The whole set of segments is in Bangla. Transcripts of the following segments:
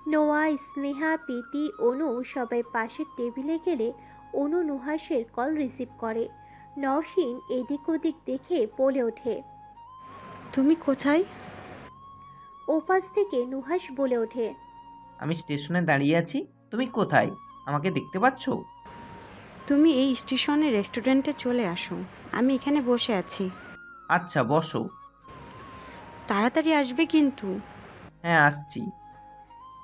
নোয়া, স্নেহা, প্রীতি, অনু সবাই পাশের টেবিলে গেলে অনু নুহাসের কল রিসিভ করে। নওশীন এদিক ওদিক দেখে বলে ওঠে। তুমি কোথায়? ওপাশ থেকে নুহাস বলে ওঠে। আমি স্টেশনে দাঁড়িয়ে আছি। তুমি কোথায়? আমাকে দেখতে পাচ্ছ? তুমি এই স্টেশনের রেস্টুরেন্টে চলে আসো, আমি এখানে বসে আছি। আচ্ছা, বসো। তাড়াতাড়ি আসবে কিন্তু। হ্যাঁ, আসছি।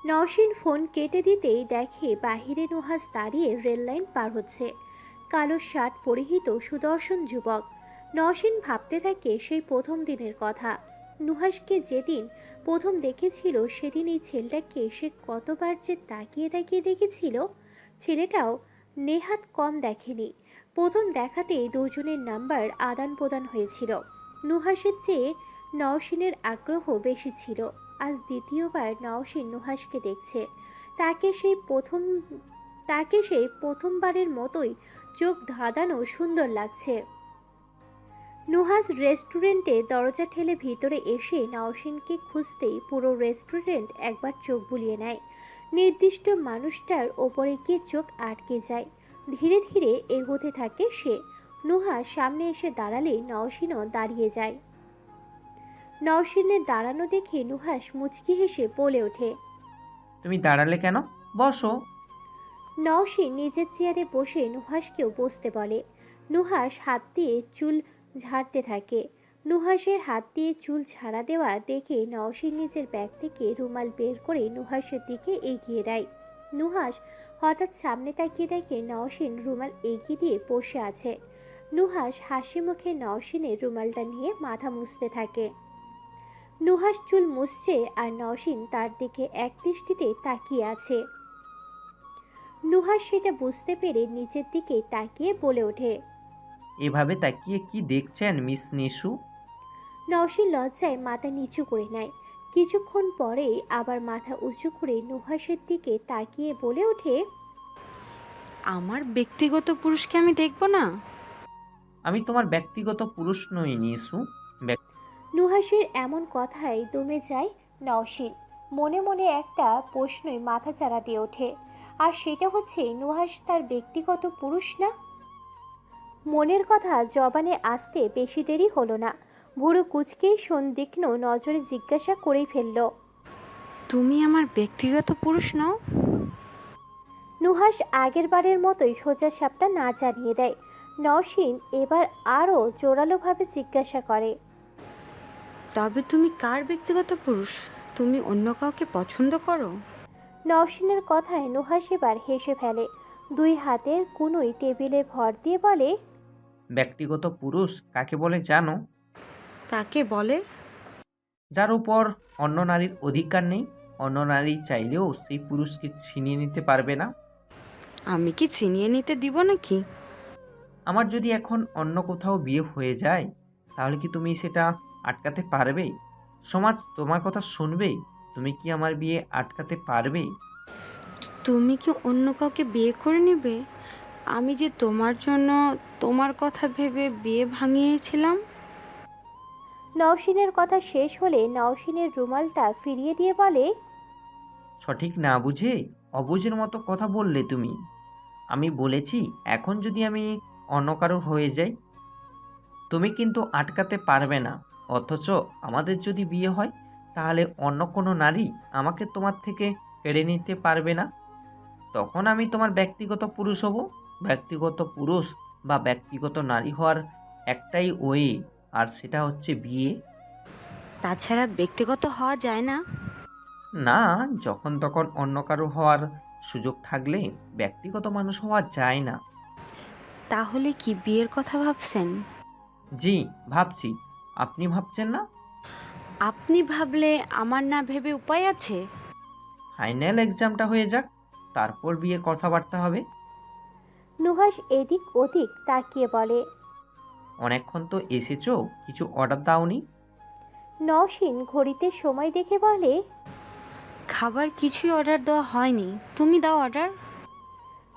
নওশীন ফোন কেটে দিতেই দেখে বাহিরে নুহাস দাঁড়িয়ে রেল লাইন পার হচ্ছে। কালো শার্ট পরিহিত সুদর্শন যুবক। নওশীন ভাবতে থাকে সেই প্রথম দিনের কথা। নুহাসকে যেদিন প্রথম দেখেছিল সেদিন এই ছেলেটাকে সে কতবার যে তাকিয়ে তাকিয়ে দেখেছিল। ছেলেটাও নেহাত কম দেখেনি। প্রথম দেখাতেই দুজনের নাম্বার আদান প্রদান হয়েছিল। নুহাসের চেয়ে নওশীনের আগ্রহ বেশি ছিল। আজ দ্বিতীয়বার নওশীন নুহাসকে দেখছে। তাকে সেই প্রথম তাকে সেই প্রথমবারের মতোই চোখ ধাঁধানো সুন্দর লাগছে। নুহাস রেস্টুরেন্টে দরজা ঠেলে ভিতরে এসে নওশীনকে খুঁজতেই পুরো রেস্টুরেন্ট একবার চোখ বুলিয়ে নেয়। নির্দিষ্ট মানুষটার ওপরে গিয়ে চোখ আটকে যায়। ধীরে ধীরে এগোতে থাকে সে। নুহাস সামনে এসে দাঁড়ালে নওশীনও দাঁড়িয়ে যায়। নওশীনের দাঁড়ানো দেখে নুহাস মুচকি হেসে বলে ওঠে। তুমি দাঁড়ালে কেন? বসো। নওশীন নিজের চেয়ারে বসে নুহাসকেও বসতে বলে। নুহাস হাত দিয়ে চুল ঝাড়তে থাকে। নুহাসের হাত দিয়ে চুল ঝাড়া দেওয়া দেখে নওশীন নিজের ব্যাগ থেকে রুমাল বের করে নুহাসের দিকে এগিয়ে দেয়। নুহাস হঠাৎ সামনে তাকিয়ে দেখে নওশীন রুমাল এগিয়ে দিয়ে বসে আছে। নুহাস হাসি মুখে নওশীনের রুমালটা নিয়ে মাথা মুছতে থাকে। নুহাস চুল মুছছে আর নওশীন তার দিকে এক দৃষ্টিতে তাকিয়ে আছে। নুহাস সেটা বুঝতে পেরে নিচের দিকে তাকিয়ে বলে ওঠে। এভাবে তাকিয়ে কি দেখছেন মিস নিশু? নওশীন লজ্জায় মাথা নিচু করে নেয়। কিছুক্ষণ পরেই আবার মাথা উঁচু করে নুহাসের দিকে তাকিয়ে বলে ওঠে। আমার ব্যক্তিগত পুরুষকে আমি দেখব না? আমি তোমার ব্যক্তিগত পুরুষ নই নিশু। নুহাসের এমন কথায় দমে যায় নওশীন। মনে মনে একটা প্রশ্নই মাথা চাড়া দিয়ে ওঠে। আর সেটা হচ্ছে নুহাস তার ব্যক্তিগত পুরুষ না। মনের কথা জবানে আসতে বেশি দেরি হলো না। ভুরু কুঁচকেই সন্দিগ্ধ নজরে জিজ্ঞাসা করেই ফেলল। তুমি আমার ব্যক্তিগত পুরুষ নও? নুহাস আগের বারের মতোই সোজা সাপটা না জানিয়ে দেয়। নওশীন এবার আরও জোরালোভাবে জিজ্ঞাসা করে। তবে তুমি কার ব্যক্তিগত পুরুষ? তুমি অন্য কাউকে পছন্দ করো? নওশীনের কথায় নুহাস এবার হেসে ফেলে। দুই হাতের কুনোই টেবিলে ভর দিয়ে বলে। ব্যক্তিগত পুরুষ কাকে বলে জানো? কাকে বলে? যার উপর অন্য নারীর অধিকার নেই, অন্য নারী চাইলেও সেই পুরুষকে ছিনিয়ে নিতে পারবে না। আমি কি ছিনিয়ে নিতে দিব নাকি? আমার যদি এখন অন্য কোথাও বিয়ে হয়ে যায়, তাহলে কি তুমি সেটা আটকাতে পারবে? সমাজ তোমার কথা শুনবে? তুমি কি আমার বিয়ে আটকাতে পারবে? তুমি কি অন্য কাউকে বিয়ে করে নেবে? আমি যে তোমার জন্য, তোমার কথা ভেবে বিয়ে ভাঙিয়েছিলাম। নওশীনের কথা শেষ হলে নওশীনের রুমালটা ফিরিয়ে দিয়ে বলে। সঠিক না বুঝে অবুঝের মতো কথা বললে তুমি। আমি বলেছি এখন যদি আমি অন্য কারোর হয়ে যাই, তুমি কিন্তু আটকাতে পারবে না। অথচ আমাদের যদি বিয়ে হয়, তাহলে অন্য কোনো নারী আমাকে তোমার থেকে কেড়ে নিতে পারবে না। তখন আমি তোমার ব্যক্তিগত পুরুষ হব। ব্যক্তিগত পুরুষ বা ব্যক্তিগত নারী হওয়ার একটাই ওয়ে, আর সেটা হচ্ছে বিয়ে। তাছাড়া ব্যক্তিগত হওয়া যায় না? না, যখন তখন অন্য কারো হওয়ার সুযোগ থাকলে ব্যক্তিগত মানুষ হওয়া যায় না। তাহলে কি বিয়ের কথা ভাবছেন? জি, ভাবছি। আপনি ভাবছেন না? আপনি ভাবলে আমার না ভেবে উপায় আছে? ফাইনাল এক্সামটা হয়ে যাক, তারপর বিয়ের কথাবার্তা হবে। নুহাস এদিক ওদিক তাকিয়ে বলে। অনেকক্ষণ তো এসেছো, কিছু অর্ডার দাওনি? নওশীন ঘড়িতে সময় দেখে বলে। খাবার কিছুই অর্ডার দেওয়া হয়নি, তুমি দাও অর্ডার।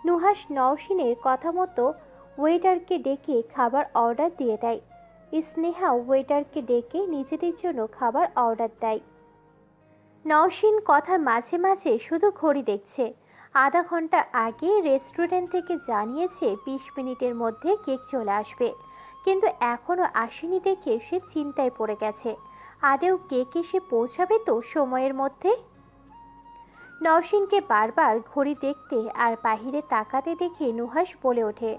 নুহাস নওশীনের কথা মতো ওয়েটারকে ডেকে খাবার অর্ডার দিয়ে দেয়। স্নেহা ওয়েটারকে ডেকে নিজেদের জন্য খাবার অর্ডার দেয়। নওশীন কথার মাঝে মাঝে শুধু ঘড়ি দেখছে। আধা ঘন্টা আগে রেস্টুরেন্ট থেকে জানিয়েছে 20 মিনিটের মধ্যে কেক চলে আসবে, কিন্তু এখনো আসেনি দেখে সে চিন্তায় পড়ে গেছে। আদেও কেক এসে পৌঁছাবে তো সময়ের মধ্যে? নওশীনকে বারবার ঘড়ি দেখতে আর বাহিরে তাকাতে দেখে নুহাস বলে ওঠে,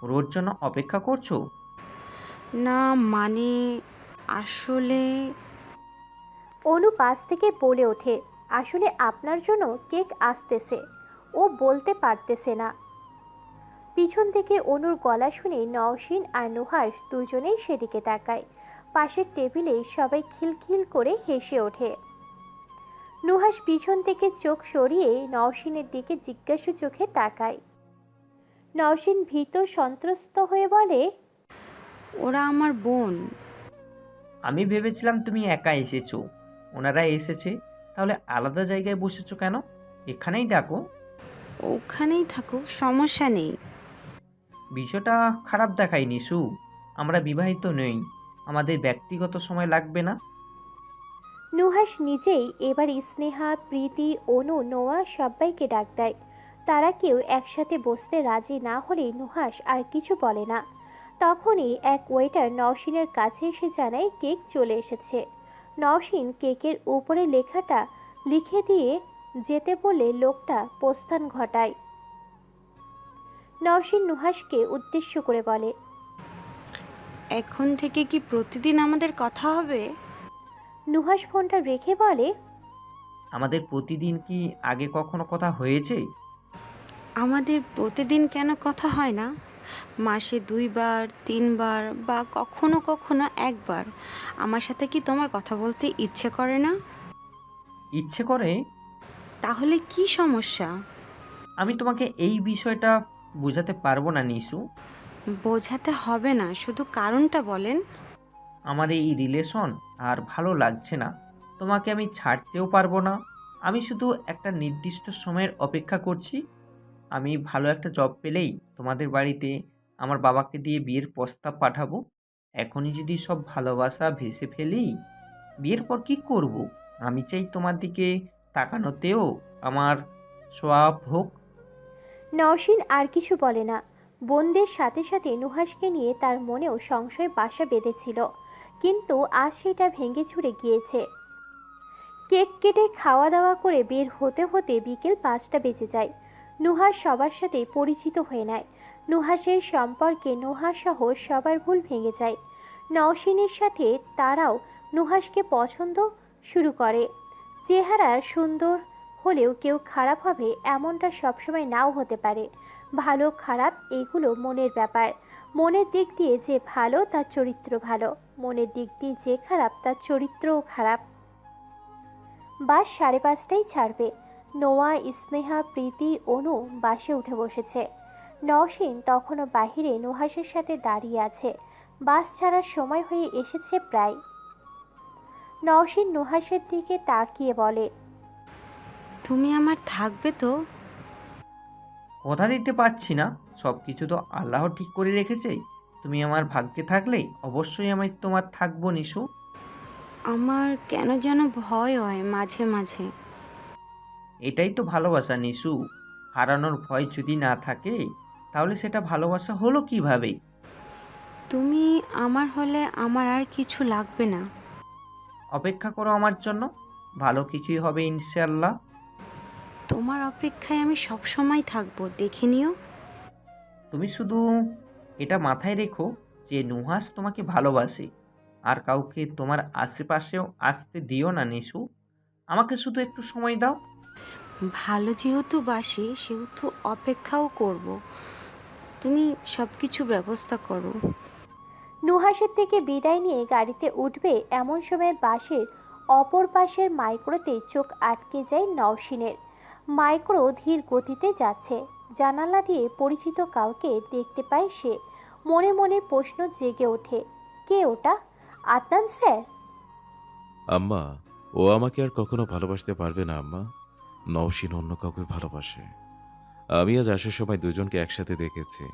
রোজ জন্য অপেক্ষা করছো? না মানে, আসলে অনু পাশ থেকে বলে ওঠে, আসলে আপনার জন্য কেক আসতেছে, ও বলতে পারতেছে না। পিছন থেকে অনুর গলা শুনে নওশীন আর নুহাস দুজনেই সেদিকে তাকায়। পাশের টেবিলে সবাই খিলখিল করে হেসে ওঠে। নুহাস পিছন থেকে চোখ সরিয়ে নওশীনের দিকে জিজ্ঞাসু চোখে তাকায়। নওশীন ভীত সন্ত্রস্ত হয়ে বলে, ওরা আমার বোন। আমি ভেবেছিলাম তুমি একা এসেছো। ওনারা এসেছে, তাহলে আলাদা জায়গায় বসেছো কেন? এখানেই ডাকো। ওখানেই থাকুক, সমস্যা নেই। বিষয়টা খারাপ দেখায় নিশু। আমরা বিবাহিত নই, আমাদের ব্যক্তিগত সময় লাগবে না? নুহাস নিজেই এবার স্নেহা, প্রীতি, অনু, নোয়া সবাইকে ডাক দেয়। তারা কেউ একসাথে বসতে রাজি না হলে নুহাস আর কিছু বলে না। তখনই এক ওয়েটার নওশীনের কাছে এসে জানায় কেক চলে এসেছে। নওশীন কেকের উপরে লেখাটা লিখে দিয়ে যেতে বলে লোকটা প্রস্থান ঘটায়। নওশীন নুহাসকে উদ্দেশ্য করে বলে, এখন থেকে কি প্রতিদিন আমাদের কথা হবে? নুহাস ফোনটা রেখে বলে, আমাদের প্রতিদিন কি আগে কখনো কথা হয়েছে? আমাদের প্রতিদিন কেন কথা হয় না? মাসে 2 বার 3 বার বা কখনো কখনো একবার। আমার সাথে কি তোমার কথা বলতে ইচ্ছে করে না? ইচ্ছে করে? তাহলে কি সমস্যা? আমি তোমাকে এই বিষয়টা বোঝাতে পারবো না নিশু। বোঝাতে হবে না, শুধু কারণটা বলেন। আমার এই রিলেশন আর ভালো লাগছে না। তোমাকে আমি ছাড়তেও পারবো না। আমি শুধু একটা নির্দিষ্ট সময়ের অপেক্ষা করছি। আমি ভালো একটা জব পেলেই তোমাদের বাড়িতে আমার বাবাকে দিয়ে বিয়ের প্রস্তাব পাঠাবো। এখনই যদি সব ভালোবাসা ভেসে ফেলি, বিয়ের পর কি করব? আমি চাই তোমার দিকে তাকানোতেও আমার সোয়াব হোক। নওশীন আর কিছু বলে না। বোনদের সাথে সাথে নুহাসকে নিয়ে তার মনেও সংশয় বাসা বেঁধেছিল, কিন্তু আজ সেটা ভেঙে চুরে গিয়েছে। কেক কেটে খাওয়া দাওয়া করে বের হতে হতে বিকেল 5টা বেজে যায়। নুহাস সবার সাথে পরিচিত হয়ে নেয়। নুহাসের সম্পর্কে নুহাস সহ সবার ভুল ভেঙে যায়। নওশীনের সাথে তারাও নুহাসকে পছন্দ শুরু করে। চেহারা সুন্দর হলেও কেউ খারাপ হবে এমনটা সবসময় নাও হতে পারে। ভালো খারাপ এগুলো মনের ব্যাপার। মনের দিক দিয়ে যে ভালো তার চরিত্র ভালো, মনের দিক দিয়ে যে খারাপ তার চরিত্রও খারাপ। বাস 5:30টায় ছাড়বে। নোয়া, স্নেহা, প্রীতি, অনু বাসে উঠে বসেছে। নওশীন তখনও বাহিরে নুহাসের সাথে দাঁড়িয়ে আছে। বাস ছাড়ার সময় হয়ে এসেছে প্রায়। নওশীন নুহাসের দিকে তাকিয়ে বলে, তুমি আমার থাকবে তো? কথা দিতে পারছি না, সব কিছু তো আল্লাহ ঠিক করে রেখেছে। তুমি আমার ভাগ্যে থাকলে অবশ্যই আমি তোমার থাকবো নিশু। আমার কেন যেন ভয় হয় মাঝে মাঝে। এটাই তো ভালোবাসা নিশু। হারানোর ভয় যদি না থাকে, তাহলে সেটা ভালোবাসা হলো কিভাবে? তুমি আমার হলে আমার আর কিছু লাগবে না। অপেক্ষা করো আমার জন্য, ভালো কিছুই হবে ইনশাল্লাহ। তোমার অপেক্ষায় আমি সব সময় থাকবো, দেখে নিও। তুমি শুধু এটা মাথায় রেখো যে নুহাস তোমাকে ভালোবাসে, আর কাউকে তোমার আশেপাশেও আসতে দিও না নিশু। আমাকে শুধু একটু সময় দাও। ভালো যেহেতু বাসি সেহেতু অপেক্ষাও করব। তুমি সব কিছু ব্যবস্থা করো। নুহাসের থেকে বিদায় নিয়ে গাড়িতে উঠবে এমন সময় বাসের অপর পাশের মাইক্রোতে চোখ আটকে যায় নওশীনের। মাইক্রো ধীর গতিতে যাচ্ছে। জানালা দিয়ে পরিচিত কাউকে দেখতে পায় সে। মনে মনে প্রশ্ন জেগে ওঠে, কে ওটা? আদনান স্যার? আম্মা, ও আমাকে আর কখনো ভালোবাসতে পারবে না আম্মা। নওশীন অন্য কাউকে ভালোবাসে। আমি আজ আসার সময় দুজনকে একসাথে দেখেছি।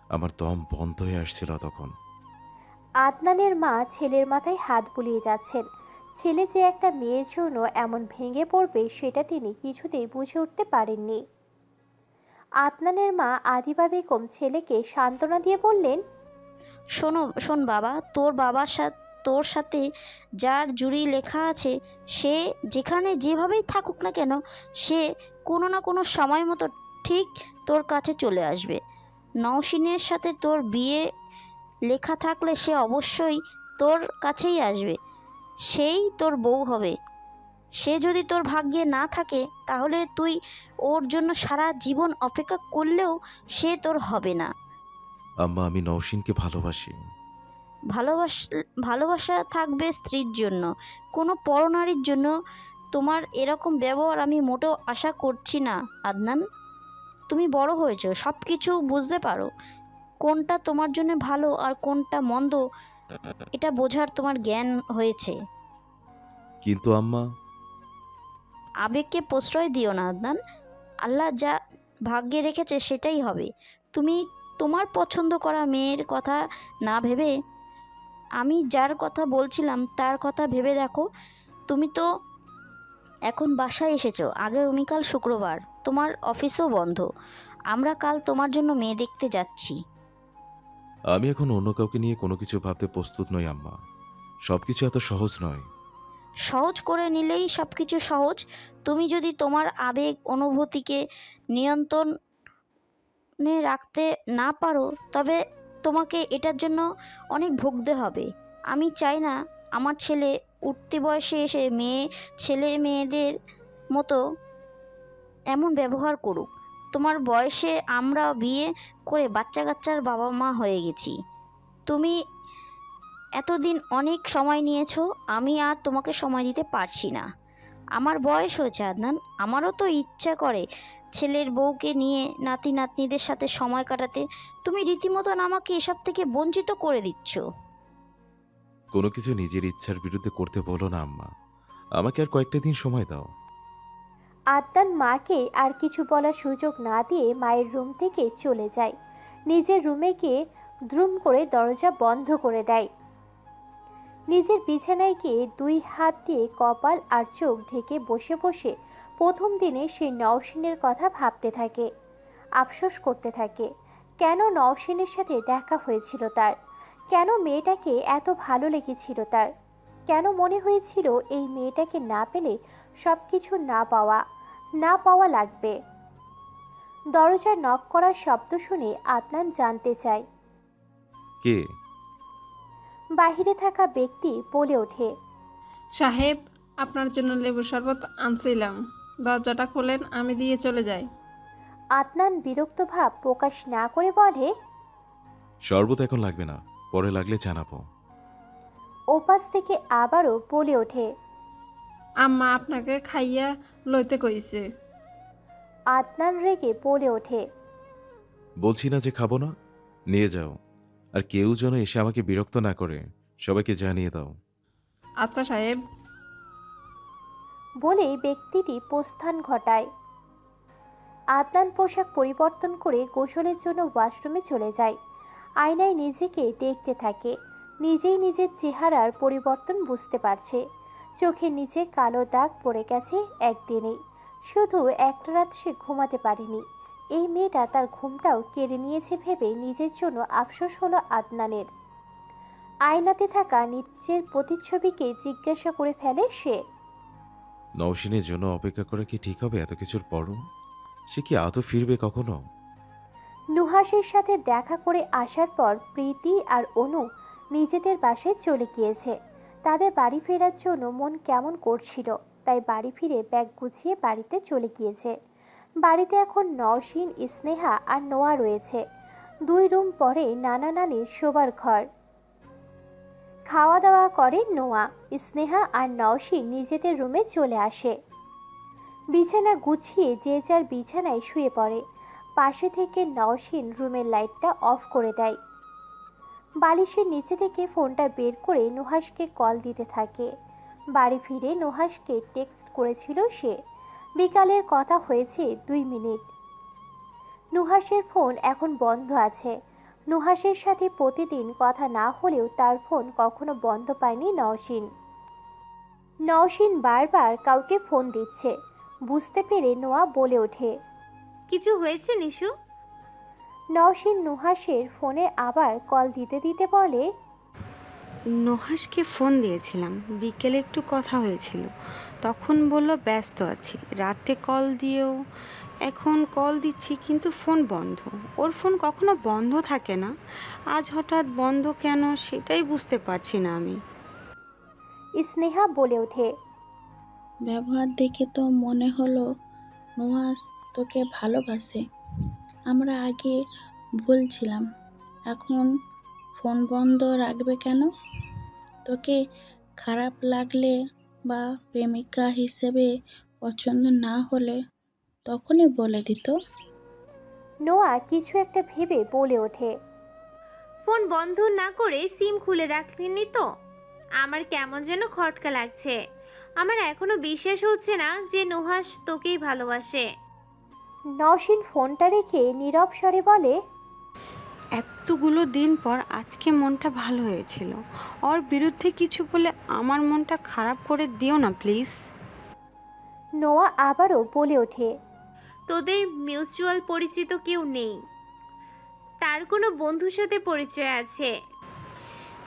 আমার দম বন্ধ হয়ে আসছিল তখন। আদনানের মা ছেলের মাথায় হাত বুলিয়ে যাচ্ছেন। ছেলে যে একটা মেয়ের জন্য এমন ভেঙে পড়বে সেটা তিনি কিছুতেই বুঝে উঠতে পারেননি। আদনানের মা আদিবা বেগম ছেলেকে সান্ত্বনা দিয়ে বললেন, শোন বাবা, তোর সাথে যার জুড়ি লেখা আছে সে যেখানে যেভাবেই থাকুক না কেন, সে কোনো না কোনো সময় মতো ঠিক তোর কাছে চলে আসবে। নওশিনের সাথে তোর বিয়ে লেখা থাকলে সে অবশ্যই তোর কাছেই আসবে, সেই তোর বউ হবে। সে যদি তোর ভাগ্যে না থাকে তাহলে তুই ওর জন্য সারা জীবন অপেক্ষা করলেও সে তোর হবে না। আম্মা, আমি নওশিনকে ভালোবাসি। ভালোবাসা থাকবে স্ত্রীর জন্য, কোনো পরনারীর জন্য। তোমার এরকম ব্যবহার আমি মোটেও আশা করছি না আদনান। তুমি বড় হয়েছো, সব কিছু বুঝতে পারো। কোনটা তোমার জন্য ভালো আর কোনটা মন্দ এটা বোঝার তোমার জ্ঞান হয়েছে। কিন্তু আম্মা, আবেগকে প্রশ্রয় দিও না আদনান। আল্লাহ যা ভাগ্যে রেখেছে সেটাই হবে। তুমি তোমার পছন্দ করা মেয়ের কথা না ভেবে আমি যার কথা বলছিলাম তার কথা ভেবে দেখো। তুমি তো এখন বাসায় এসেছো, আগামীকাল শুক্রবার, তোমার অফিসও বন্ধ। আমরা কাল তোমার জন্য মেয়ে দেখতে যাচ্ছি। আমি এখন অন্য কাউকে নিয়ে কোনো কিছু ভাবতে প্রস্তুত নই আম্মা। সবকিছু এত সহজ নয়। সহজ করে নিলেই সব কিছু সহজ। তুমি যদি তোমার আবেগ অনুভূতিকে নিয়ন্ত্রণে রাখতে না পারো তবে তোমাকে এটার জন্য অনেক ভুগতে হবে। আমি চাই না আমার ছেলে উঠতি বয়সে এসে ছেলে মেয়েদের মতো এমন ব্যবহার করুক। তোমার বয়সে আমরা বিয়ে করে বাচ্চা কাচ্চার বাবা মা হয়ে গেছি। তুমি এতদিন অনেক সময় নিয়েছো, আমি আর তোমাকে সময় দিতে পারছি না। আমার বয়স হয়েছে আদনান, আমারও তো ইচ্ছা করে ছেলের বউকে নিয়ে নাতি নাতনিদের সাথে সময় কাটাতে। তুমি রীতিমতন আমাকে এসব থেকে বঞ্চিত করে দিচ্ছ। কোনো কিছু নিজের ইচ্ছার বিরুদ্ধে করতে বলো না আম্মা। আমাকে আর কয়েকটা দিন সময় দাও। আদনান মাকে আর কিছু বলার সুযোগ না দিয়ে মায়ের রুম থেকে চলে যায়। নিজের রুমে গিয়ে দ্রুম করে দরজা বন্ধ করে দেয়। নিজের বিছানায় গিয়ে দুই হাত দিয়ে কপাল আর চোখ ঢেকে বসে বসে প্রথম দিনে সে নওশিনের কথা ভাবতে থাকে, আফসোস করতে থাকে। কেন নওশিনের সাথে দেখা হয়েছিল তার, কেন মেয়েটাকে এত ভালো লেগেছিল তার, কেন মনে হয়েছিল এই মেয়েটাকে না পেলে সব কিছু না পাওয়া লাগবে। দরজার নক করার শব্দ শুনে আদনান জানতে চায়। কে? বাহিরে থাকা ব্যক্তি বলে ওঠে, সাহেব, আপনার জন্য লেবুর শরবত আনছিলাম। দরজাটা খোলেন, আমি দিয়ে চলে যাই। আদনান বিরক্ত ভাব প্রকাশ না করে বলে, শরবত এখন লাগবে না, পরে লাগলে জানাবো। ওপাশ থেকে আবারও বলে ওঠে। আম্মা আপনাকে খাইয়া লইতে কইছে। আদনান রেগে বলে ওঠে, বলছি না যে খাবো না? নিয়ে যাও। আর কেউ যেন এসে আমাকে বিরক্ত না করে, সবাইকে জানিয়ে দাও। আচ্ছা সাহেব। বলে ব্যক্তিটি প্রস্থান ঘটায়। আদনান পোশাক পরিবর্তন করে গোসলের জন্য ওয়াশরুমে চলে যায়। আয়নায় নিজেকে দেখতে থাকে। নিজেই নিজের চেহারার পরিবর্তন বুঝতে পারছে। চোখের নিচে কালো দাগ পড়ে গেছে একদিনেই। শুধু একটা রাত সে ঘুমাতে পারেনি। এই মেয়েটা তার ঘুমটাও কেড়ে নিয়েছে ভেবে নিজের জন্য আফসোস হলো আদনানের। আয়নাতে থাকা নিজের প্রতিচ্ছবিকে জিজ্ঞাসা করে ফেলে সে। নওশিনের জন্য অপেক্ষা করা কি ঠিক হবে এত কিছুর পরও? সে কি আদৌ ফিরবে কখনো? নুহাসের সাথে দেখা করে আসার পর প্রীতি আর অনু নিজেদের বাসায় চলে গিয়েছে। তাদের বাড়ি ফেরার জন্য মন কেমন করছিল, তাই বাড়ি ফিরে ব্যাগ গুছিয়ে বাড়িতে চলে গিয়েছে। বাড়িতে এখন নওশিন, স্নেহা আর নোয়া রয়েছে। 2 রুম পরে নানা নানির শোবার ঘর। খাওয়া দাওয়া করে নোয়া। স্নেহা আর নওশিন নিজেদের রুমে চলে আসে। বিছানা গুছিয়ে যে যার বিছানায় শুয়ে পড়ে। পাশে থেকে নওশিন রুমের লাইটটা অফ করে দেয়। বালিশের নিচে থেকে ফোনটা বের করে নুহাসকে কল দিতে থাকে। বাড়ি ফিরে নুহাসকে টেক্সট করেছিল সে। বিকালের কথা হয়েছে 2 মিনিট। নুহাসের ফোন এখন বন্ধ আছে। নুহাসের সাথে প্রতিদিন কথা না হলেও তার ফোন কখনো বন্ধ পায়নি নওশিন। নওশিন বারবার কাউকে ফোন দিচ্ছে। বুঝতে পেরে নোয়া বলে ওঠে। কিছু হয়েছে নিশু? নওশিন নুহাসের ফোনে আবার কল দিতে দিতে বলে, নুহাসকে ফোন দিয়েছিলাম, বিকেলে একটু কথা হয়েছিল, তখন বলল ব্যস্ত আছি, রাতে কল দিয়েও, এখন কল দিচ্ছি কিন্তু ফোন বন্ধ। ওর ফোন কখনো বন্ধ থাকে না, আজ হঠাৎ বন্ধ কেন সেটাই বুঝতে পারছি না আমি। স্নেহা বলে ওঠে। ব্যবহার দেখে তো মনে হলো নুহাস তোকে ভালোবাসে। আমরা আগে ভুলছিলাম, এখন ফোন বন্ধ রাখবে কেন? তোকে খারাপ লাগলে বা প্রেমিকা হিসেবে পছন্দ না হলে তখনই বলে দিত। নোয়া কিছু একটা ভেবে বলে ওঠে। ফোন বন্ধ না করে সিম খুলে রাখলেনি তো? আমার কেমন যেন খটকা লাগছে। আমার এখনো বিশ্বাস হচ্ছে না যে নুহাস তোকেই ভালোবাসে। নওশিন ফোনটা রেখে নীরব স্বরে বলে, এতগুলো দিন পর আজকে মনটা ভালো হয়েছিল, ওর বিরুদ্ধে কিছু বলে আমার মনটা খারাপ করে দিও না প্লিজ। নোয়া আবারও বলে ওঠে। তোদের মিউচুয়াল পরিচিত কেউ নেই? তার কোনো বন্ধুর সাথে পরিচয় আছে?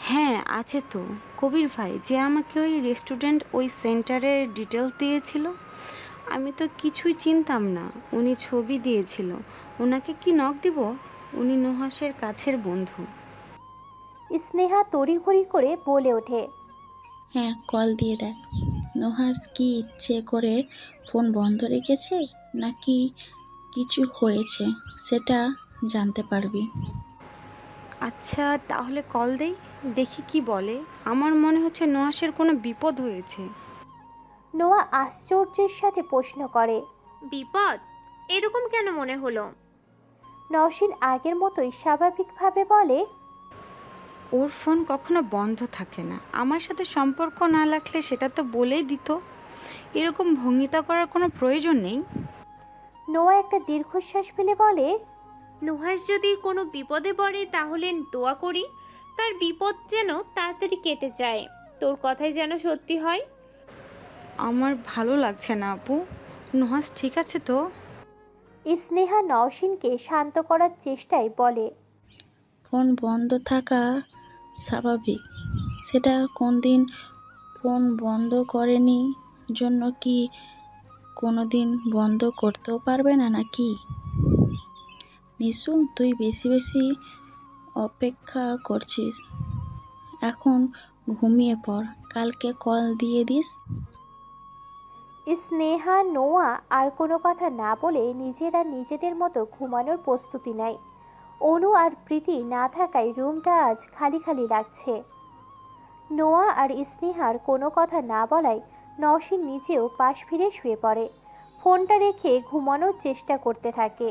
হ্যাঁ আছে তো, কবির ভাই যে আমাকে ওই রেস্টুরেন্ট ওই সেন্টারের ডিটেলস দিয়েছিল। আমি তো কিছুই চিনতাম না, উনি ছবি দিয়েছিল। ওনাকে কি নক দিব? উনি নুহাসের কাছের বন্ধু। স্নেহা তড়িঘড়ি করে বলে ওঠে। হ্যাঁ, কল দিয়ে দেখ। নুহাস কি ইচ্ছে করে ফোন বন্ধ রেখেছে নাকি কিছু হয়েছে সেটা জানতে পারবি। আচ্ছা তাহলে কল দেই, দেখি কি বলে। আমার মনে হচ্ছে নুহাসের কোনো বিপদ হয়েছে। নোয়া আশ্চর্যের সাথে প্রশ্ন করে। বিপদ? এরকম কেন মনে হলো? নওশিন আগের মতোই স্বাভাবিকভাবে বলে, ওর ফোন কখনো বন্ধ থাকে না, আমার সাথে সম্পর্ক না রাখলে সেটা তো বলেই দিত। এরকম ভঙ্গিতা করার কোনো প্রয়োজন নেই। নোয়া একটা দীর্ঘশ্বাস ফেলে বলে, নুহাস যদি কোনো বিপদে পড়ে তাহলে দোয়া করি তার বিপদ যেন তাড়াতাড়ি কেটে যায়। তোর কথাই যেন সত্যি হয়। আমার ভালো লাগছে না আপু। নুহাস ঠিক আছে তো? স্নেহা নওশিনকে শান্ত করার চেষ্টায় বলে। ফোন বন্ধ থাকা স্বাভাবিক, সেটা কোন দিন ফোন বন্ধ করেনি জন্য কি কোনো দিন বন্ধ করতেও পারবে না নাকি? নিশু, তুই বেশি বেশি অপেক্ষা করছিস, এখন ঘুমিয়ে পড়, কালকে কল দিয়ে দিস। স্নেহা নোয়া আর কোনো কথা না বলে নিজেরা নিজেদের মতো ঘুমানোর প্রস্তুতি নেয়। অনু আর প্রীতি না থাকায় রুমটা আজ খালি খালি লাগছে। নোয়া আর স্নেহার কোনো কথা না বলায় নওশিন নিজেও পাশ ফিরে শুয়ে পড়ে। ফোনটা রেখে ঘুমানোর চেষ্টা করতে থাকে।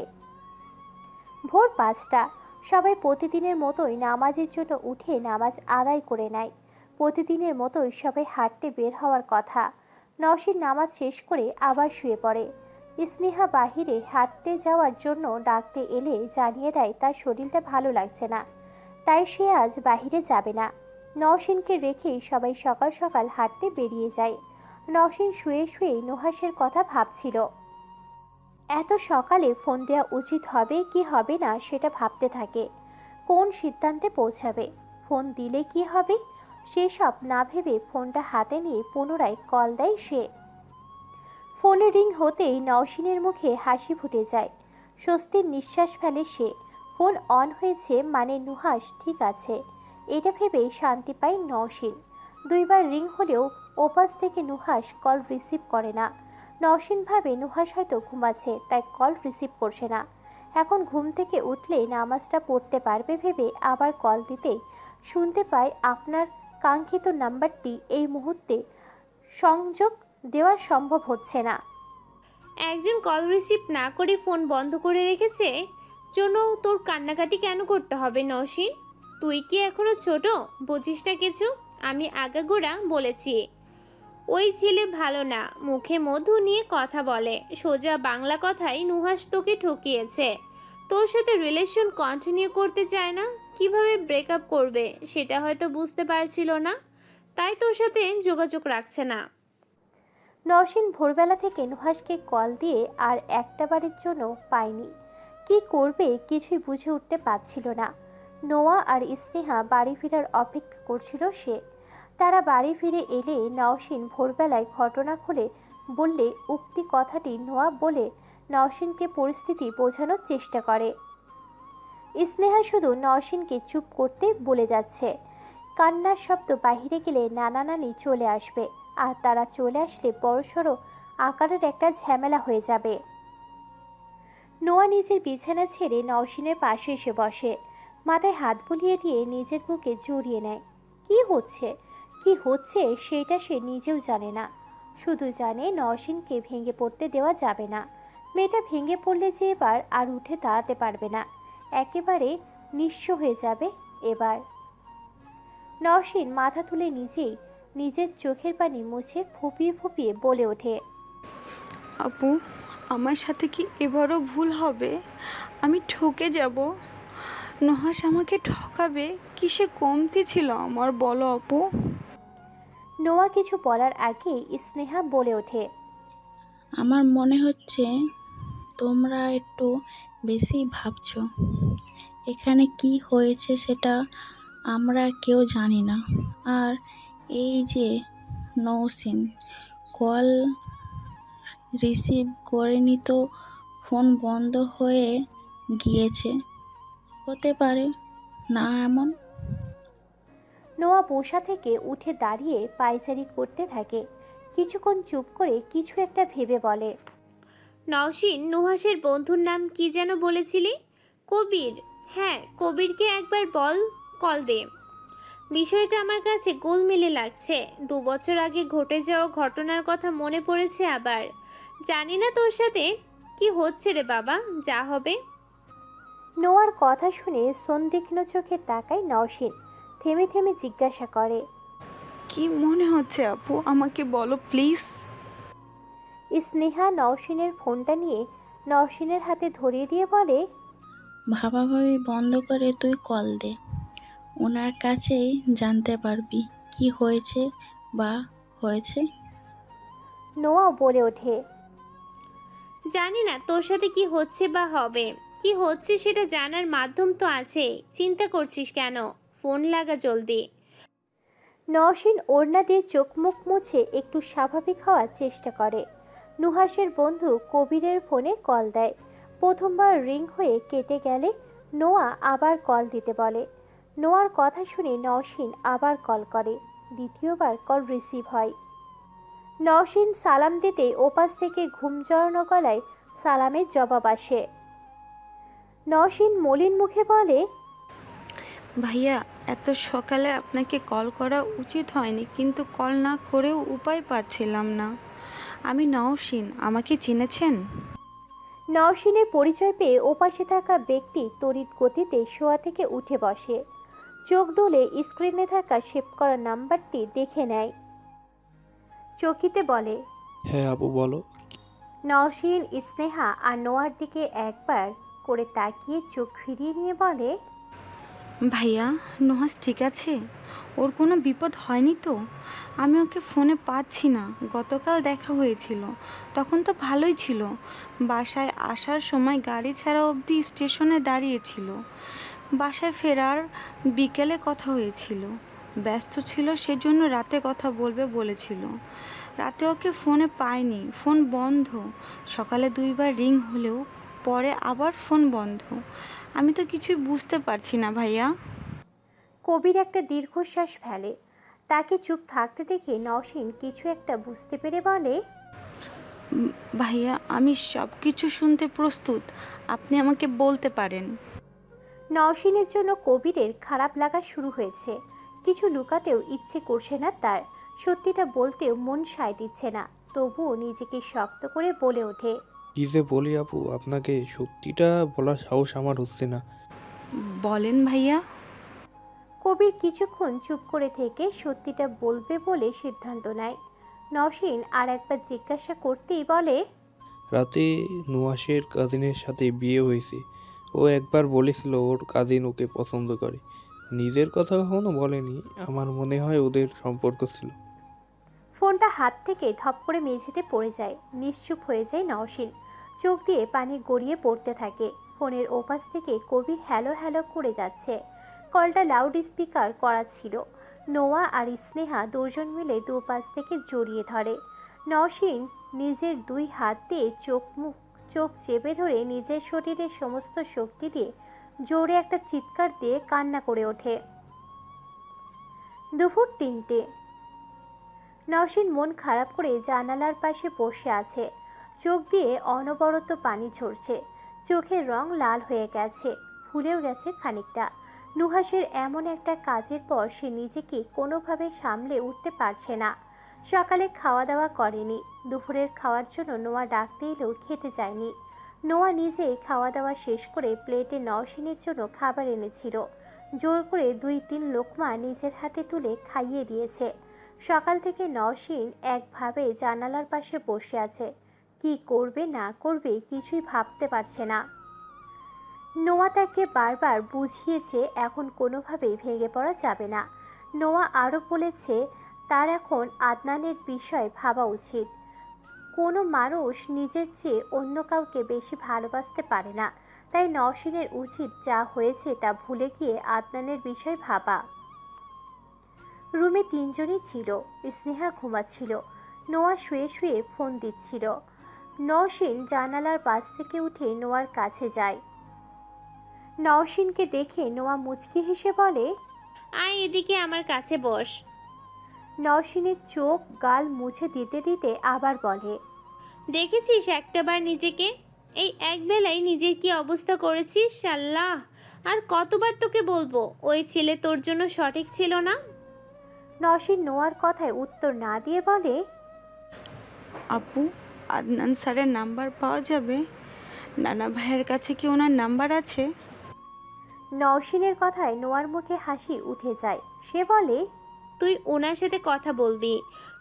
ভোর 5টা। সবাই প্রতিদিনের মতোই নামাজের জন্য উঠে নামাজ আদায় করে নেয়। প্রতিদিনের মতোই সবাই হাঁটতে বের হওয়ার কথা। নওশিন নামাজ শেষ করে আবার শুয়ে পড়ে। স্নেহা বাহিরে হাঁটতে যাওয়ার জন্য ডাকতে এলে জানিয়ে দেয় তার শরীরটা ভালো লাগছে না, তাই সে আজ বাহিরে যাবে না। নওশিনকে রেখেই সবাই সকাল সকাল হাঁটতে বেরিয়ে যায়। নওশিন শুয়ে শুয়েই নুহাসের কথা ভাবছিল। এত সকালে ফোন দেওয়া উচিত হবে কি হবে না সেটা ভাবতে থাকে। কোন সিদ্ধান্তে পৌঁছাবে, ফোন দিলে কি হবে, সেসব না ভেবে ফোনটা হাতে নিয়ে পুনরায় কল দেয় সে। ফোনে রিং হতেই নওশিনের মুখে হাসি ফুটে যায়। স্বস্তির নিঃশ্বাস ফেলে সে। ফোন অন হয়েছে মানে নুহাস ঠিক আছে, এটা ভেবেই শান্তি পায় নওশিন। দুইবার রিং হলেও ওপাশ থেকে নুহাস কল রিসিভ করে না। নওশিন ভাবে নুহাস হয়তো ঘুমাচ্ছে তাই কল রিসিভ করছে না। এখন ঘুম থেকে উঠলে নামাজটা পড়তে পারবে ভেবে আবার কল দিতেই শুনতে পায় আপনার কাঙ্ক্ষিত নাম্বারটি এই মুহূর্তে সংযোগ দেওয়া সম্ভব হচ্ছে না। একজন কল রিসিভ না করে ফোন বন্ধ করে রেখেছে জন্য তোর কান্নাকাটি কেন করতে হবে নওশিন? তুই কি এখনো ছোট, বুঝিস না কিছু? আমি আগাগোড়া বলেছি ওই ছেলে ভালো না, মুখে মধু নিয়ে কথা বলে। সোজা বাংলা কথায় নুহাস তোকে ঠকিয়েছে, তোর সাথে রিলেশন কন্টিনিউ করতে চায় না। কিভাবে ব্রেকআপ করবে সেটা হয়তো বুঝতে পারছিল না, তাই তোর সাথে যোগাযোগ রাখছে না। নওশীন ভোরবেলা থেকে নুহাসকে কল দিয়ে আর একটা বারের জন্য পায়নি। কি করবে কিছুই বুঝে উঠতে পারছিল না। নোয়া আর স্নেহা বাড়ি ফেরার অপেক্ষা করছিল সে। তারা বাড়ি ফিরে এলে নওশীন ভোরবেলায় ঘটনা খুলে বললে উক্তি কথাটি নোয়া বলে নওশীনকে পরিস্থিতি বোঝানোর চেষ্টা করে। স্নেহা শুধু নওশীনকে চুপ করতে বলে যাচ্ছে। কান্নার শব্দ বাহিরে গেলে নানা নানি চলে আসবে, আর তারা চলে আসলে বড়সড় আকারের একটা ঝামেলা হয়ে যাবে। নোয়া নিজের বিছানা ছেড়ে নওশীনের পাশে এসে বসে, মাথায় হাত বুলিয়ে দিয়ে নিজের বুকে জড়িয়ে নেয়। কি হচ্ছে সেটা সে নিজেও জানে না, শুধু জানে নওশীনকে ভেঙে পড়তে দেওয়া যাবে না। মেয়েটা ভেঙে পড়লে যে এবার আর উঠে দাঁড়াতে পারবে না, একেবারে নিঃস্ব হয়ে যাবে এবার। নওশীন মাথা তুলে নিজের চোখের পানি মুছে ফুপিয়ে ফুপিয়ে বলে ওঠে, আপু, আমার সাথে কি এবারও ভুল হবে? আমি ঠকে যাব? নুহাস আমাকে ঠকাবে? কিসে কমতি ছিল আমার, বলো আপু? নোয়া কিছু বলার আগেই স্নেহা বলে ওঠে, আমার মনে হচ্ছে তোমরা একটু বেশি ভাবছো। এখানে কি হয়েছে সেটা আমরা কেউ জানি না। আর এই যে নওশীন কল রিসিভ করেনি তো ফোন বন্ধ হয়ে গিয়েছে, হতে পারে না এমন? নোয়া বসা থেকে উঠে দাঁড়িয়ে পায়চারি করতে থাকে। কিছুক্ষণ চুপ করে কিছু একটা ভেবে বলে, নওশীন, নুহাসের বন্ধুর নাম কি যেন বলেছিলি? কবির। হ্যাঁ, কবিরকে একবার বল, কল দে। বিষয়টা আমার কাছে গোলমেলে লাগছে। 2 বছর আগে ঘটে যাওয়া ঘটনার কথা মনে পড়েছে আবার। জানি না তোর সাথে কি হচ্ছে রে বাবা, যা হবে। নোয়ার কথা শুনে সন্দিগ্ধ চোখে তাকায় নওশীন। থেমে থেমে জিজ্ঞাসা করে, কি মনে হচ্ছে আপু, আমাকে বলো প্লিজ। স্নেহা নওশীনের ফোনটা নিয়ে নওশীনের হাতে ধরিয়ে দিয়ে বলে, ভাবাভাবি বন্ধ করে তুই কল দে, ওনার কাছেই জানতে পারবি কি হয়েছে বা হয়েছে। নোয়া বলে ওঠে, জানি না তোর সাথে কি হচ্ছে বা হবে। কি হচ্ছে সেটা জানার মাধ্যম তো আছে, চিন্তা করছিস কেন? ফোন লাগা জলদি। নওশীন ওড়না দিয়ে চোখ মুখ মুছে একটু স্বাভাবিক হওয়ার চেষ্টা করে। নুহাসের বন্ধু কবিরের ফোনে কল দেয়। প্রথমবার রিং হয়ে কেটে গেলে নোয়া আবার কল দিতে বলে। নোয়ার কথা শুনে নওশীন আবার কল করে। দ্বিতীয়বার কল রিসিভ হয়। নওশীন সালাম দিতে ওপাশ থেকে ঘুম জড়ানো গলায় সালামের জবাব আসে। নওশীন মলিন মুখে বলে, ভাইয়া, এত সকালে আপনাকে কল করা উচিত হয়নি, কিন্তু কল না করেও উপায় পাচ্ছিলাম না। আমি নওশীন, আমাকে চিনেছেন? নওশীনের পরিচয় পেয়ে ওপাশে থাকা ব্যক্তি তড়িৎ গতিতে শোয়া থেকে উঠে বসে। চোখ ডলে স্ক্রিনে থাকা সেভ করা নাম্বারটি দেখে নেয়। চকিতে বলে, হ্যাঁ আপু, বলো। নওশীন স্নেহা আর নোয়ার দিকে একবার করে তাকিয়ে চোখ ফিরিয়ে নিয়ে বলে, ভাইয়া, নুহাস ঠিক আছে? ওর কোনো বিপদ হয়নি তো? আমি ওকে ফোনে পাচ্ছি না। গতকাল দেখা হয়েছিল, তখন তো ভালোই ছিল। বাসায় আসার সময় গাড়ি ছাড়া অবধি স্টেশনে দাঁড়িয়েছিল। বাসায় ফেরার বিকেলে কথা হয়েছিল। ব্যস্ত ছিল, সেজন্য রাতে কথা বলবে বলেছিল। রাতে ওকে ফোনে পাইনি, ফোন বন্ধ। সকালে 2বার রিং হলেও পরে আবার ফোন বন্ধ। আমি তো কিছুই বুঝতে পারছি না ভাইয়া। কবির একটা দীর্ঘশ্বাস ফেলে। তাকে চুপ থাকতে দেখে নওশীন কিছু একটা বুঝতে পেরে বলে, ভাইয়া, আমি সব কিছু শুনতে প্রস্তুত, আপনি আমাকে বলতে পারেন। নওশীনের জন্য কবিরের খারাপ লাগা শুরু হয়েছে। কিছু লুকাতেও ইচ্ছে করছে না তার, সত্যিটা বলতেও মন সায় দিচ্ছে না। তবুও নিজেকে শক্ত করে বলে ওঠে, কি যে বলি আপু, আপনাকে সত্যিটা বলার সাহস আমার হচ্ছে না। বলেন ভাইয়া। কবির কিছুক্ষণ চুপ করে থেকে সত্যিটা বলবে বলে সিদ্ধান্ত নেয়। নওশীন আর একবার জিজ্ঞাসা করতেই বলে, রাতে নুহাসের কাজিনের সাথে বিয়ে হয়েছে। ও একবার বলেছিল ওর কাজিন ওকে পছন্দ করে। নিজের কথা কখনো বলেনি। আমার মনে হয় ওদের সম্পর্ক ছিল। ফোনটা হাত থেকে ধপ করে মেঝেতে পড়ে যায়। নিশ্চুপ হয়ে যায় নওশীন। চোখ দিয়ে পানি গড়িয়ে পড়তে থাকে। ফোনের ওপাশ থেকে কবির হ্যালো হ্যালো করে যাচ্ছে। কলটা লাউড স্পিকার করা ছিল। নোয়া আর স্নেহা দুজন মিলে দুপাশ থেকে জড়িয়ে ধরে। নওশীন নিজের দুই হাত দিয়ে চোখ চেপে ধরে নিজের শরীরের সমস্ত শক্তি দিয়ে জোরে একটা চিৎকার দিয়ে কান্না করে ওঠে। দুপুর 3টে। নওশীন মন খারাপ করে জানালার পাশে বসে আছে। চোখ দিয়ে অনবরত পানি ঝরছে। চোখের রং লাল হয়ে গেছে, ফুলেও গেছে খানিকটা। নুহাসের এমন একটা কাজের পর সে নিজেকে কোনোভাবে সামলে উঠতে পারছে না। সকালে খাওয়া দাওয়া করেনি। দুপুরের খাওয়ার জন্য নোয়া ডাকতে এলেও খেতে চায়নি। নোয়া নিজেই খাওয়া দাওয়া শেষ করে প্লেটে নওশীনের জন্য খাবার এনেছিল। জোর করে 2-3 লোকমা নিজের হাতে তুলে খাইয়ে দিয়েছে। সকাল থেকে নওশীন একভাবে জানালার পাশে বসে আছে। কি করবে না করবে কিছুই ভাবতে পারছে না। নোয়া তাকে বারবার বুঝিয়েছে এখন কোনোভাবেই ভেঙে পড়া যাবে না। নোয়া আরও বলেছে তার এখন আদনানের বিষয় ভাবা উচিত। কোনো মানুষ নিজের চেয়ে অন্য কাউকে বেশি ভালোবাসতে পারে না। তাই নওশীনের উচিত যা হয়েছে তা ভুলে গিয়ে আদনানের বিষয় ভাবা। রুমে 3 জনই ছিল। স্নেহা ঘুমাচ্ছিল। নোয়া শুয়ে শুয়ে ফোন দিচ্ছিল। নওশীন জানালার পাশ থেকে উঠে নোয়ার কাছে যায়। নওশীনকে দেখে নোয়া মুচকি হেসে বলে, আয় এদিকে আমার কাছে বস। নওশীনের চোখ গাল মুছে দিতে দিতে আবার বলে, দেখেছিস একটাবার নিজেকে? এই একবেলায় নিজের কি অবস্থা করেছিস আল্লাহ! আর কতবার তোকে বলবো ওই ছেলে তোর জন্য সঠিক ছিল না? নওশীন নোয়ার কথায় উত্তর না দিয়ে বলে, আপু, আদনান স্যারের নাম্বার পাওয়া যাবে? নানা ভাইয়ের কাছে কি ওনার নাম্বার আছে? নওশীনের কথায় নোয়ার মুখে হাসি উঠে যায়। সে বলে, তুই ওনার সাথে কথা বলবি।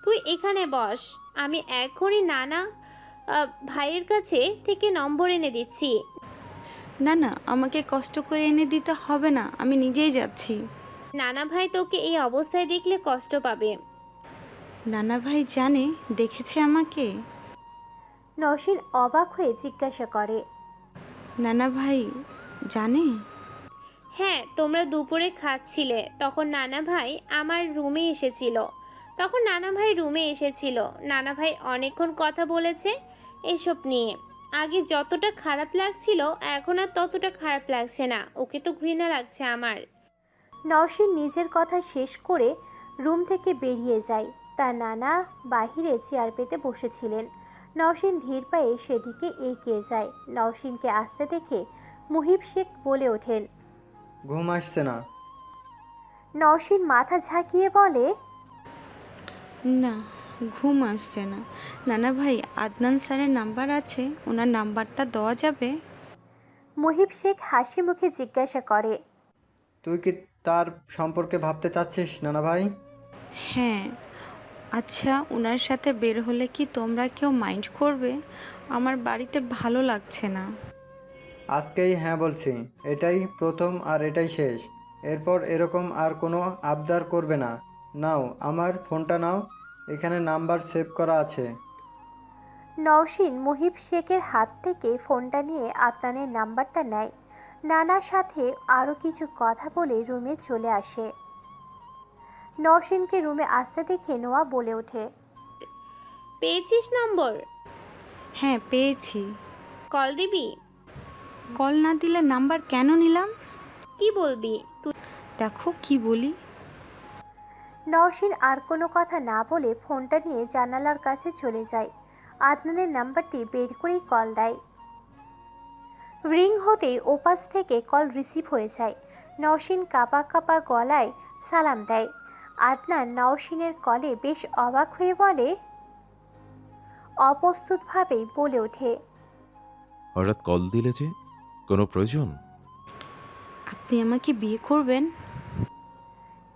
তুই এখানে বস, আমি এখনই নানা ভাইয়ের কাছে থেকে নম্বর এনে দিচ্ছি। না না, আমাকে কষ্ট করে এনে দিতে হবে না, আমি নিজেই যাচ্ছি। নানা ভাই তোকে এই অবস্থায় দেখলে কষ্ট পাবে। নানা ভাই জানে, দেখেছে আমাকে? নওশীন অবাক হয়ে জিজ্ঞাসা করে, নানা ভাই জানে? হ্যাঁ, তোমরা দুপুরে খাচ্ছিলে তখন নানা ভাই আমার রুমে এসেছিল। নানা ভাই অনেকক্ষণ কথা বলেছে এসব নিয়ে। আগে যতটা খারাপ লাগছিল এখন আর ততটা খারাপ লাগছে না। ওকে তো ঘৃণা লাগছে আমার। নওশীন নিজের কথা শেষ করে রুম থেকে বেরিয়ে যায়। তার নানা বাহিরে চেয়ার পেতে বসেছিলেন। নওশীন ধীর পায়ে সেদিকে এগিয়ে যায়। নওশীনকে আসতে দেখে মুহিব শেখ বলে ওঠেন, ঘুম আসছে না? নওশীন মাথা ঝাঁকিয়ে বলে, না, ঘুম আসছে না। নানা ভাই, আদনান স্যারের নাম্বার আছে, ওনার নাম্বারটা দেওয়া যাবে? মুহিব শেখ হাসি মুখে জিজ্ঞাসা করে, তুই কি তার সম্পর্কে ভাবতে চাচ্ছিস নানা ভাই? হ্যাঁ। আচ্ছা, ওনার সাথে বের হলে কি তোমরা কেউ মাইন্ড করবে? আমার বাড়িতে ভালো লাগছে না। আজকেই হ্যাঁ বলছি। এটাই প্রথম আর এটাই শেষ। এরপর এরকম আর কোনো আবদার করবে না। নাও আমার ফোনটা নাও, এখানে নাম্বার সেভ করা আছে। নওশীন মুহিব শেখের হাত থেকে ফোনটা নিয়ে আদনানের নাম্বারটা নেয়। নানার সাথে আরও কিছু কথা বলে রুমে চলে আসে। নওশীনকে রুমে আসতে দেখে নোয়া বলে ওঠে, পেয়েছিস নম্বর? হ্যাঁ, পেয়েছি। কল দিবি? কল না দিলে নাম্বার কেন নিলাম? কি বলবি তুই? দেখো কি বলি। নওশীন আর কোনো কথা না বলে ফোনটা নিয়ে জানালার কাছে চলে যায়। আদনানের নাম্বারটি বের করেই কল দেয়। রিং হতেই ওপাশ থেকে কল রিসিভ হয়ে যায়। নওশীন কাঁপা কাঁপা গলায় সালাম দেয়। আদনান নওশীনের কলে বেশ অবাক হয়ে বলে, অপ্রস্তুতভাবেই বলে ওঠে, হঠাৎ কল দিলে যে, কোনো প্রয়োজন? আপনি আমাকে বিয়ে করবেন?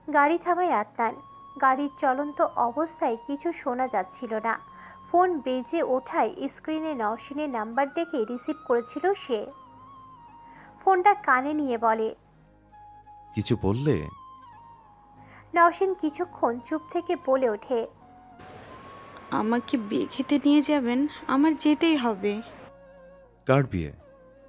গাড়ি থামায় আদনান। গাড়ির চলন্ত অবস্থায় কিছু শোনা যাচ্ছিল না। ফোন বেজে ওঠায় স্ক্রিনে নওশীনের নাম্বার দেখে রিসিভ করেছিল সে। ফোনটা কানে নিয়ে বলে, কিছু বললে? নওশীন কিছুক্ষণ চুপ থেকে বলে ওঠে, আমাকে বিয়ে খেতে নিয়ে যাবেন? আমার যেতেই হবে। কার বিয়ে?